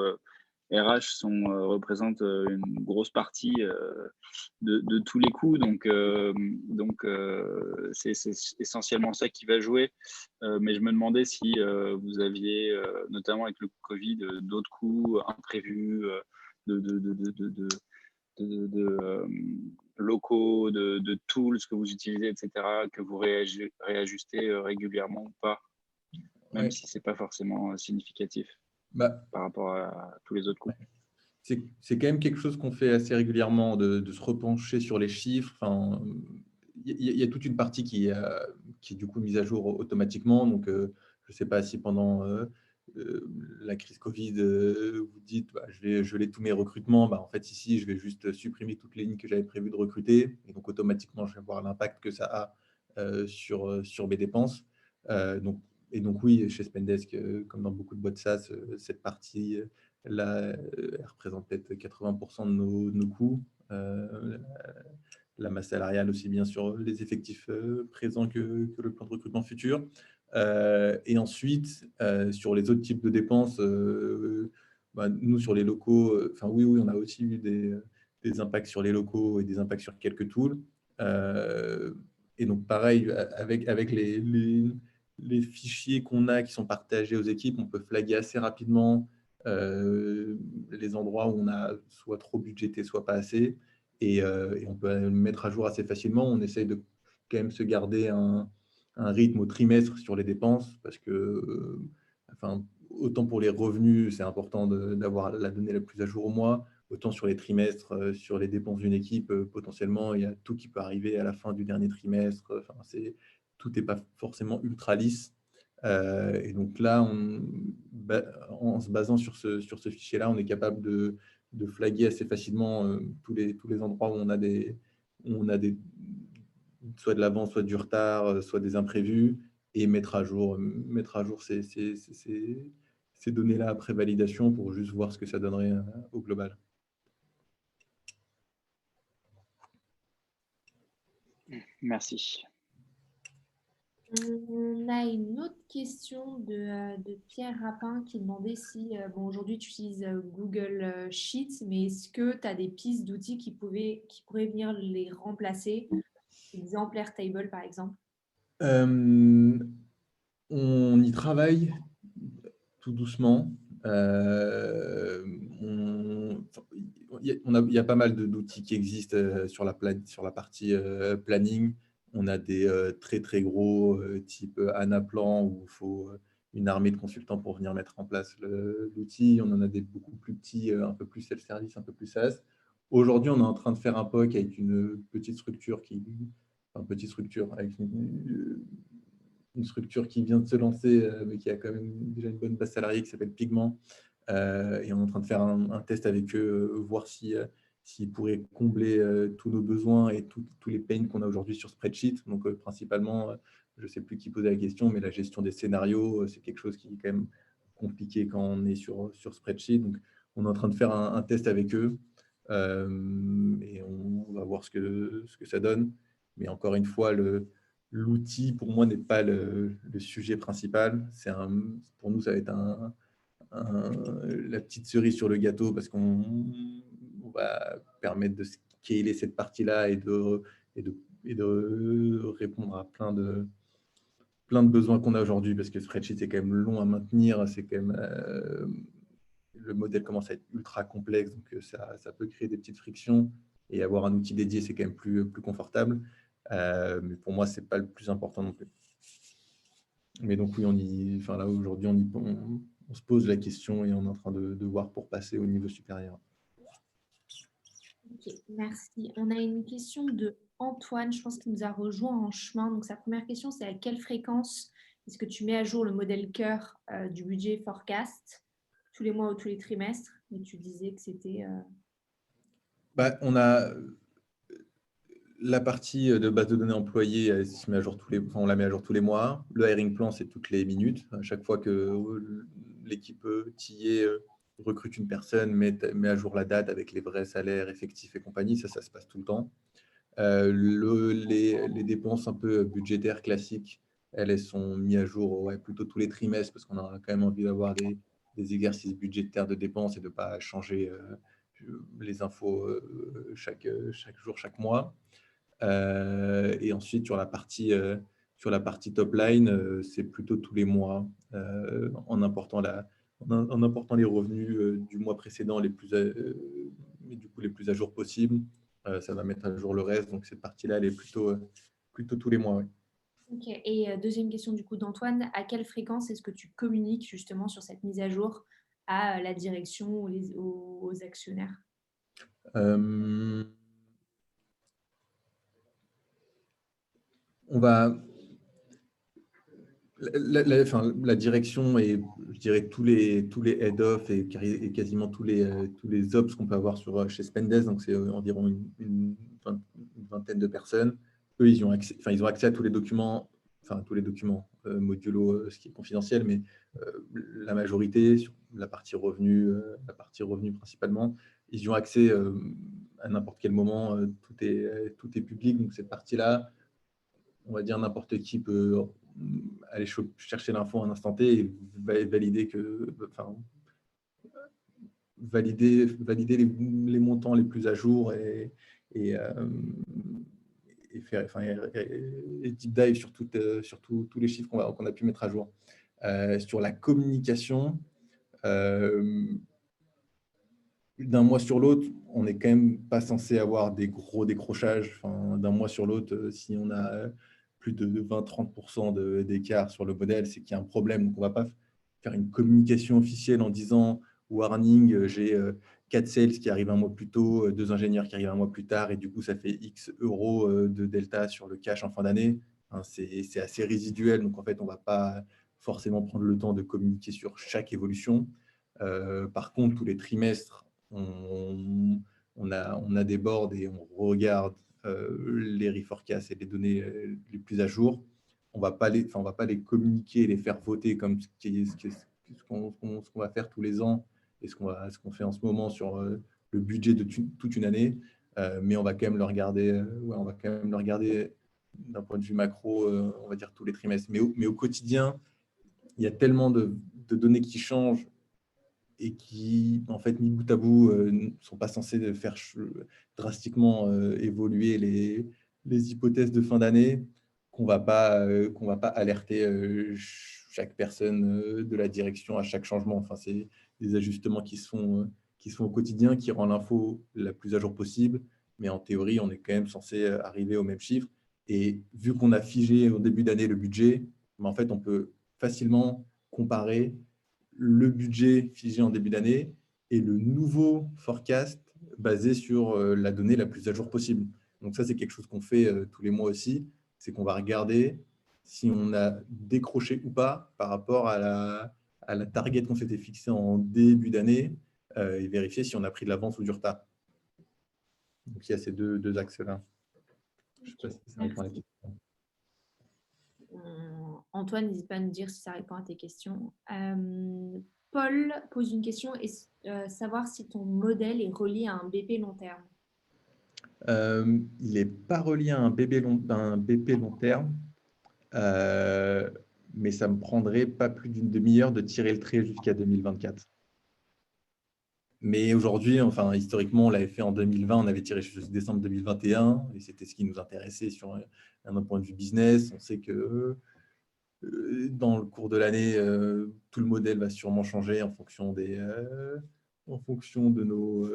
RH représentent une grosse partie de tous les coûts. Donc c'est essentiellement ça qui va jouer. Mais je me demandais si vous aviez, notamment avec le Covid, d'autres coûts imprévus locaux, de tools que vous utilisez, etc., que vous réajustez régulièrement ou pas, même si ce n'est pas forcément significatif par rapport à tous les autres coûts. C'est quand même quelque chose qu'on fait assez régulièrement, de se repencher sur les chiffres. Enfin, il y a toute une partie qui est du coup mise à jour automatiquement. Donc, je ne sais pas si pendant la crise Covid, vous dites je vais geler tous mes recrutements. En fait, ici, je vais juste supprimer toutes les lignes que j'avais prévu de recruter. Et donc, automatiquement, je vais voir l'impact que ça a sur mes dépenses. Et donc, oui, chez Spendesk, comme dans beaucoup de boîtes SaaS, cette partie là, elle représente peut-être 80% de nos coûts. La masse salariale aussi bien sur les effectifs présents que le plan de recrutement futur. Et ensuite, sur les autres types de dépenses, nous, sur les locaux, oui, on a aussi eu des impacts sur les locaux et des impacts sur quelques tools. Et donc, pareil, avec les fichiers qu'on a qui sont partagés aux équipes, on peut flaguer assez rapidement les endroits où on a soit trop budgété, soit pas assez. Et on peut le mettre à jour assez facilement. On essaye de quand même se garder un rythme au trimestre sur les dépenses parce que, autant pour les revenus, c'est important d'avoir la donnée la plus à jour au mois, autant sur les trimestres, sur les dépenses d'une équipe, potentiellement, il y a tout qui peut arriver à la fin du dernier trimestre. Tout n'est pas forcément ultra lisse. Et donc là, en se basant sur ce fichier-là, on est capable de flaguer assez facilement tous les endroits où on a soit de l'avance, soit du retard, soit des imprévus, et mettre à jour ces données-là après validation pour juste voir ce que ça donnerait au global. Merci. On a une autre question de Pierre Rapin qui demandait si, aujourd'hui tu utilises Google Sheets, mais est-ce que tu as des pistes d'outils qui pourraient venir les remplacer, exemple Airtable par exemple? On y travaille tout doucement. Il y a pas mal d'outils qui existent sur la partie planning. On a des très très gros type Anaplan où il faut une armée de consultants pour venir mettre en place l'outil. On en a des beaucoup plus petits, un peu plus self-service, un peu plus SaaS. Aujourd'hui, on est en train de faire un POC avec une petite structure avec une structure qui vient de se lancer, mais qui a quand même déjà une bonne base salariée, qui s'appelle Pigment. Et on est en train de faire un test avec eux, voir s'ils pourraient combler tous nos besoins et tous les pains qu'on a aujourd'hui sur Spreadsheet. Donc, principalement, je ne sais plus qui posait la question, mais la gestion des scénarios, c'est quelque chose qui est quand même compliqué quand on est sur Spreadsheet. Donc, on est en train de faire un test avec eux et on va voir ce que ça donne. Mais encore une fois, l'outil, pour moi, n'est pas le sujet principal. Pour nous, ça va être la petite cerise sur le gâteau parce qu'on va permettre de scaler cette partie-là et de répondre à plein de besoins qu'on a aujourd'hui parce que Spreadsheet, c'est quand même long à maintenir. C'est quand même, le modèle commence à être ultra complexe, donc ça peut créer des petites frictions. Et avoir un outil dédié, c'est quand même plus confortable. Mais pour moi, ce n'est pas le plus important non plus. Mais donc, oui, là, aujourd'hui, on se pose la question et on est en train de voir pour passer au niveau supérieur. Ok, merci. On a une question de Antoine, je pense qu'il nous a rejoint en chemin. Donc, sa première question, c'est à quelle fréquence est-ce que tu mets à jour le modèle cœur du budget forecast? Tous les mois ou tous les trimestres? Mais tu disais que c'était… On a la partie de base de données employée, on la met à jour tous les mois. Le hiring plan, c'est toutes les minutes. À chaque fois que l'équipe TA recrute une personne, met à jour la date avec les vrais salaires effectifs et compagnie. Ça se passe tout le temps. Les dépenses un peu budgétaires classiques, elles sont mises à jour plutôt tous les trimestres parce qu'on a quand même envie d'avoir des exercices budgétaires de dépenses et de ne pas changer les infos chaque jour, chaque mois. Et ensuite, sur la partie top line, c'est plutôt tous les mois en important les revenus du mois précédent les plus à jour possibles. Ça va mettre à jour le reste. Donc, cette partie-là, elle est plutôt tous les mois. Ouais. Ok. Et deuxième question du coup d'Antoine, à quelle fréquence est-ce que tu communiques justement sur cette mise à jour à la direction ou aux actionnaires? On va… La direction et je dirais tous les head-off et quasiment tous les ops qu'on peut avoir chez Spendesk, donc c'est environ une vingtaine de personnes. Eux, ils ont accès à tous les documents, modulo, ce qui est confidentiel, mais la majorité, sur la partie revenu principalement, ils y ont accès à n'importe quel moment, tout est public, donc cette partie-là, on va dire n'importe qui peut aller chercher l'info en instant T et valider les montants les plus à jour et faire deep dive sur tous les chiffres qu'on a pu mettre à jour. Sur la communication, d'un mois sur l'autre, on n'est quand même pas censé avoir des gros décrochages. D'un mois sur l'autre, si on a plus de 20-30% d'écart sur le modèle, c'est qu'il y a un problème. Donc, on ne va pas faire une communication officielle en disant « Warning, j'ai 4 sales qui arrivent un mois plus tôt, 2 ingénieurs qui arrivent un mois plus tard, et du coup, ça fait X euros de delta sur le cash en fin d'année. » C'est assez résiduel. Donc, en fait, on ne va pas forcément prendre le temps de communiquer sur chaque évolution. Par contre, tous les trimestres, on a des boards et on regarde les reforecasts et les données les plus à jour. On va pas les communiquer, les faire voter comme ce qu'on va faire tous les ans et ce qu'on fait en ce moment sur le budget de toute une année. Mais on va quand même le regarder. D'un point de vue macro, on va dire tous les trimestres. Mais au quotidien, il y a tellement de données qui changent et qui, en fait, mis bout à bout, ne sont pas censés faire drastiquement évoluer les hypothèses de fin d'année, qu'on va pas alerter chaque personne de la direction à chaque changement. Enfin, des ajustements qui se font au quotidien, qui rend l'info la plus à jour possible. Mais en théorie, on est quand même censé arriver au même chiffre. Et vu qu'on a figé au début d'année le budget, en fait, on peut facilement comparer le budget figé en début d'année et le nouveau forecast basé sur la donnée la plus à jour possible. Donc ça, c'est quelque chose qu'on fait tous les mois aussi, c'est qu'on va regarder si on a décroché ou pas par rapport à la target qu'on s'était fixée en début d'année et vérifier si on a pris de l'avance ou du retard. Donc il y a ces deux axes-là. Je ne sais pas si ça répond à la question. Antoine, n'hésite pas à nous dire si ça répond à tes questions. Paul pose une question, savoir si ton modèle est relié à un BP long terme. Il n'est pas relié à un BP long terme, mais ça me prendrait pas plus d'une demi-heure de tirer le trait jusqu'à 2024. Mais aujourd'hui, enfin, historiquement, on l'avait fait en 2020, on avait tiré jusqu'en décembre 2021, et c'était ce qui nous intéressait sur un point de vue business. On sait que dans le cours de l'année, tout le modèle va sûrement changer en fonction de nos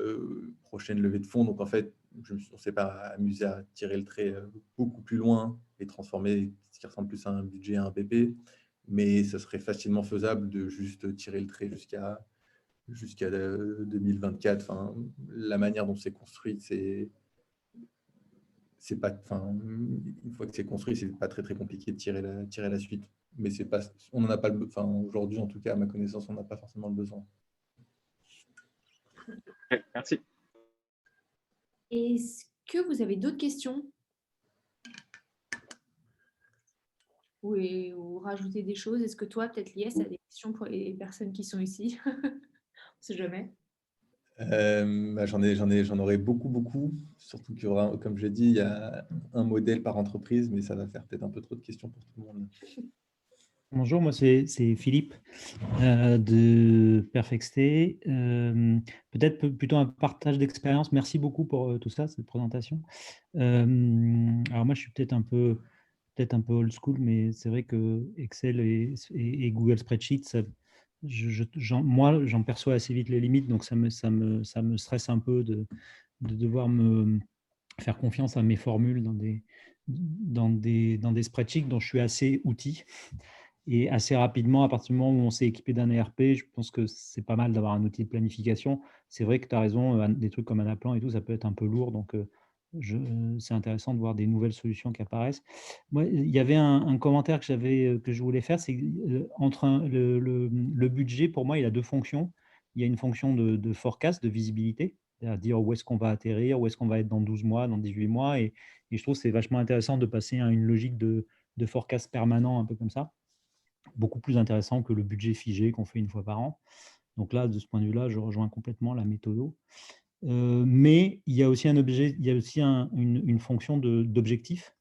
prochaines levées de fonds. Donc, en fait, on ne s'est pas amusé à tirer le trait beaucoup plus loin et transformer ce qui ressemble plus à un budget à un BP. Mais ça serait facilement faisable de juste tirer le trait jusqu'à 2024. Enfin, la manière dont c'est construit, c'est pas, enfin, une fois que c'est construit, c'est pas très compliqué de tirer la suite. Mais c'est pas, on n'en a pas enfin, aujourd'hui, en tout cas, à ma connaissance, on n'a pas forcément le besoin. Okay, merci. Est-ce que vous avez d'autres questions ou rajouter des choses? Est-ce que toi, peut-être Lies, a des questions pour les personnes qui sont ici? On ne sait jamais. J'en aurais beaucoup. Surtout qu'il y aura, comme je l'ai dit, il y a un modèle par entreprise, mais ça va faire peut-être un peu trop de questions pour tout le monde. Bonjour, moi c'est Philippe de Perfexté. Peut-être plutôt un partage d'expérience. Merci beaucoup pour tout ça, cette présentation. Alors moi je suis peut-être un peu old school, mais c'est vrai que Excel et Google Spreadsheet, moi j'en perçois assez vite les limites, donc ça me stresse un peu de devoir me faire confiance à mes formules dans des spreadsheets dont je suis assez outil. Et assez rapidement, à partir du moment où on s'est équipé d'un ERP, je pense que c'est pas mal d'avoir un outil de planification. C'est vrai que tu as raison, des trucs comme Anaplan et tout, ça peut être un peu lourd. Donc, c'est intéressant de voir des nouvelles solutions qui apparaissent. Moi, il y avait un commentaire que je voulais faire, c'est entre le budget, pour moi, il a deux fonctions. Il y a une fonction de forecast, de visibilité, c'est-à-dire où est-ce qu'on va atterrir, où est-ce qu'on va être dans 12 mois, dans 18 mois. Et je trouve que c'est vachement intéressant de passer à une logique de forecast permanent, un peu comme ça. Beaucoup plus intéressant que le budget figé qu'on fait une fois par an. Donc là, de ce point de vue-là, je rejoins complètement la méthode. Mais il y a aussi une fonction d'objectif.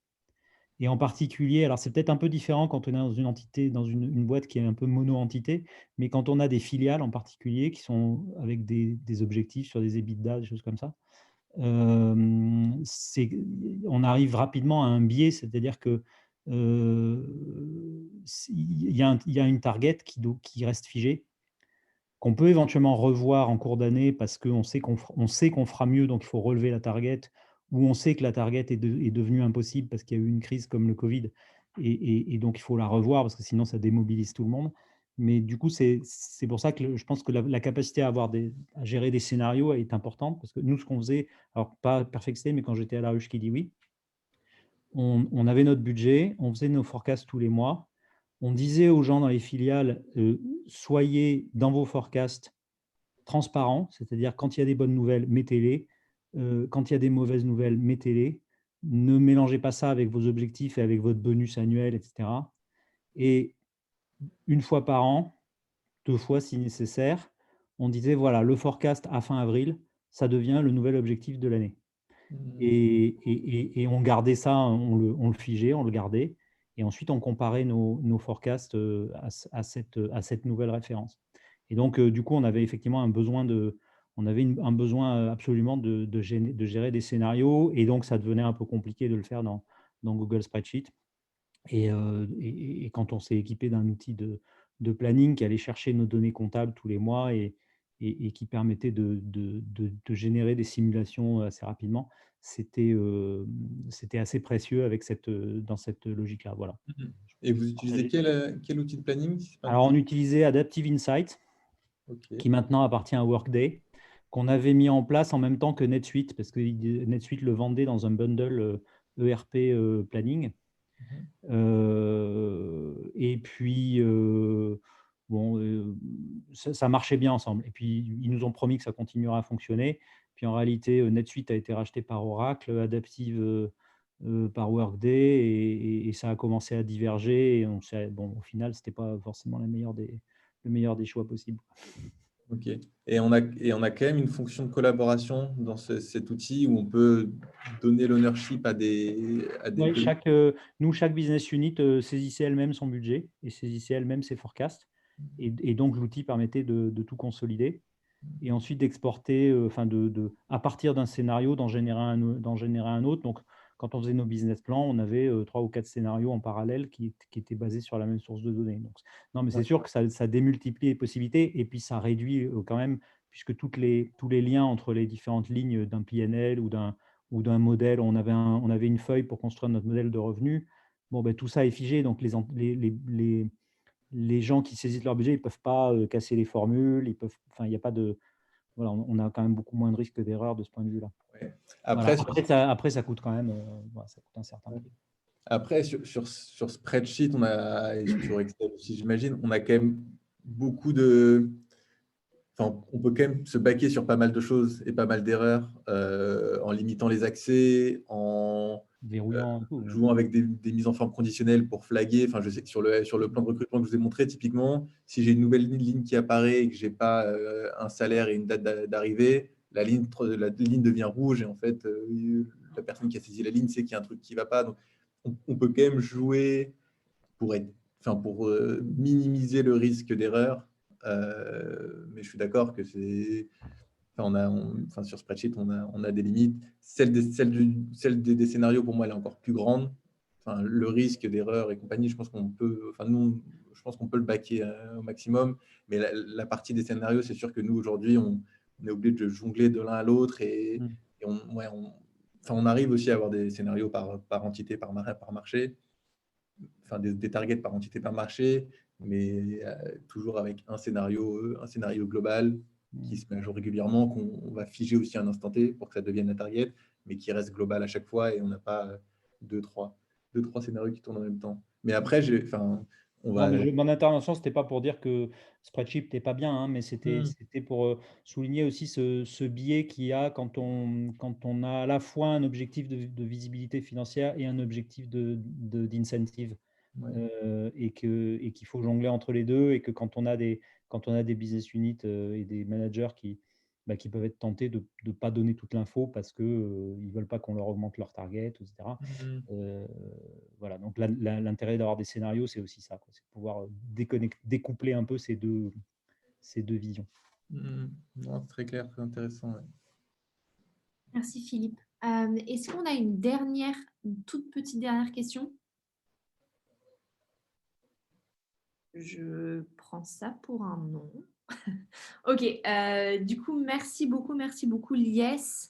Et en particulier, alors c'est peut-être un peu différent quand on est dans une entité, dans une boîte qui est un peu mono-entité, mais quand on a des filiales en particulier qui sont avec des objectifs sur des EBITDA, des choses comme ça, on arrive rapidement à un biais, c'est-à-dire que il y a une target qui reste figée, qu'on peut éventuellement revoir en cours d'année parce qu'on sait qu'on fera mieux, donc il faut relever la target, ou on sait que la target est devenue impossible parce qu'il y a eu une crise comme le Covid, et donc il faut la revoir parce que sinon ça démobilise tout le monde. Mais du coup, c'est pour ça que je pense que la capacité à gérer des scénarios est importante, parce que nous, ce qu'on faisait, alors pas Perfexté, mais quand j'étais à La Ruche qui dit oui, on avait notre budget, on faisait nos forecasts tous les mois, on disait aux gens dans les filiales, soyez dans vos forecasts transparents, c'est-à-dire quand il y a des bonnes nouvelles, mettez-les, quand il y a des mauvaises nouvelles, mettez-les, ne mélangez pas ça avec vos objectifs et avec votre bonus annuel, etc. Et une fois par an, 2 fois si nécessaire, on disait voilà, le forecast à fin avril, ça devient le nouvel objectif de l'année. Et on gardait ça, on le figeait, on le gardait, et ensuite on comparait nos forecasts à cette nouvelle référence. Et donc, du coup, on avait effectivement un besoin absolument de gérer des scénarios, et donc ça devenait un peu compliqué de le faire dans Google Spreadsheet. Et quand on s'est équipé d'un outil de planning qui allait chercher nos données comptables tous les mois et et qui permettait de générer des simulations assez rapidement. C'était assez précieux dans cette logique-là. Voilà. Et vous utilisez quel outil de planning? Alors, on utilisait Adaptive Insight, qui maintenant appartient à Workday, qu'on avait mis en place en même temps que NetSuite, parce que NetSuite le vendait dans un bundle ERP Planning. Et puis, ça marchait bien ensemble. Et puis, ils nous ont promis que ça continuera à fonctionner. Puis, en réalité, NetSuite a été racheté par Oracle, Adaptive par Workday, et ça a commencé à diverger. Et au final, ce n'était pas forcément le meilleur des choix possibles. Ok. Et on a quand même une fonction de collaboration dans cet outil où on peut donner l'ownership à des Oui, chaque business unit saisissait elle-même son budget et saisissait elle-même ses forecasts. Et donc, l'outil permettait de tout consolider et ensuite d'exporter, à partir d'un scénario, d'en générer un autre. Donc, quand on faisait nos business plans, on avait 3 ou 4 scénarios en parallèle qui étaient basés sur la même source de données. Donc, non, mais c'est sûr que ça démultiplie les possibilités et puis ça réduit quand même, puisque tous les liens entre les différentes lignes d'un PNL ou d'un modèle, on avait une feuille pour construire notre modèle de revenus. Bon, tout ça est figé, donc les gens qui saisissent leur budget, ils ne peuvent pas casser les formules, il n'y a pas de... Voilà, on a quand même beaucoup moins de risques d'erreur de ce point de vue-là. Ouais. Après, ça coûte quand même ça coûte un certain prix. Après, sur Spreadsheet, et sur Excel aussi, j'imagine, on a quand même beaucoup de... Enfin, on peut quand même se baquer sur pas mal de choses et pas mal d'erreurs en limitant les accès, en verrouillant, jouant avec des mises en forme conditionnelles pour flaguer. Enfin, je sais que sur le plan de recrutement que je vous ai montré, typiquement, si j'ai une nouvelle ligne qui apparaît et que je n'ai pas un salaire et une date d'arrivée, la ligne devient rouge et en fait, la personne qui a saisi la ligne sait qu'il y a un truc qui ne va pas. Donc, on peut quand même jouer pour minimiser le risque d'erreur. Mais je suis d'accord que sur Spreadsheet, on a des limites. Celle des scénarios, pour moi, elle est encore plus grande. Enfin, le risque d'erreur et compagnie, je pense qu'on peut le baquer au maximum. Mais la partie des scénarios, c'est sûr que nous, aujourd'hui, on est obligé de jongler de l'un à l'autre et on arrive aussi à avoir des scénarios par entité, par marché, enfin des targets par entité, par marché, mais toujours avec un scénario global qui se met à jour régulièrement, qu'on va figer aussi à un instant T pour que ça devienne la target, mais qui reste global à chaque fois et on n'a pas deux, trois scénarios qui tournent en même temps. Mais après, mon intervention, ce n'était pas pour dire que Spreadsheet n'était pas bien, mais c'était pour souligner aussi ce biais qu'il y a quand on a à la fois un objectif de visibilité financière et un objectif d'incentive. Et qu'il faut jongler entre les deux et que quand on a des business units et des managers qui peuvent être tentés de ne pas donner toute l'info parce qu'ils ne veulent pas qu'on leur augmente leur target, etc. Voilà, donc l'intérêt d'avoir des scénarios, c'est aussi ça, c'est de pouvoir découpler un peu ces deux visions. Non, très clair, très intéressant. Ouais. Merci Philippe. Est-ce qu'on a une toute petite dernière question? Je prends ça pour un non. Ok, du coup, merci beaucoup Lies.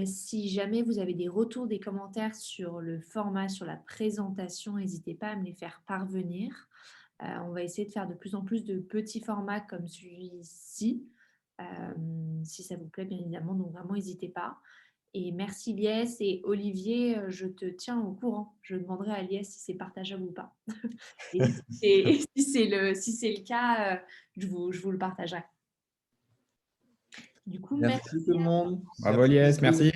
Si jamais vous avez des retours, des commentaires sur le format, sur la présentation, n'hésitez pas à me les faire parvenir. On va essayer de faire de plus en plus de petits formats comme celui-ci, si ça vous plaît bien évidemment, donc vraiment n'hésitez pas. Et merci Lies et Olivier, je te tiens au courant. Je demanderai à Lies si c'est partageable ou pas. Et si c'est le cas, je vous le partagerai. Du coup, merci tout le monde. Bravo Lies, merci.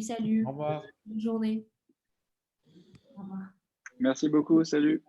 Salut. Au revoir. Bonne journée. Au revoir. Merci beaucoup, salut.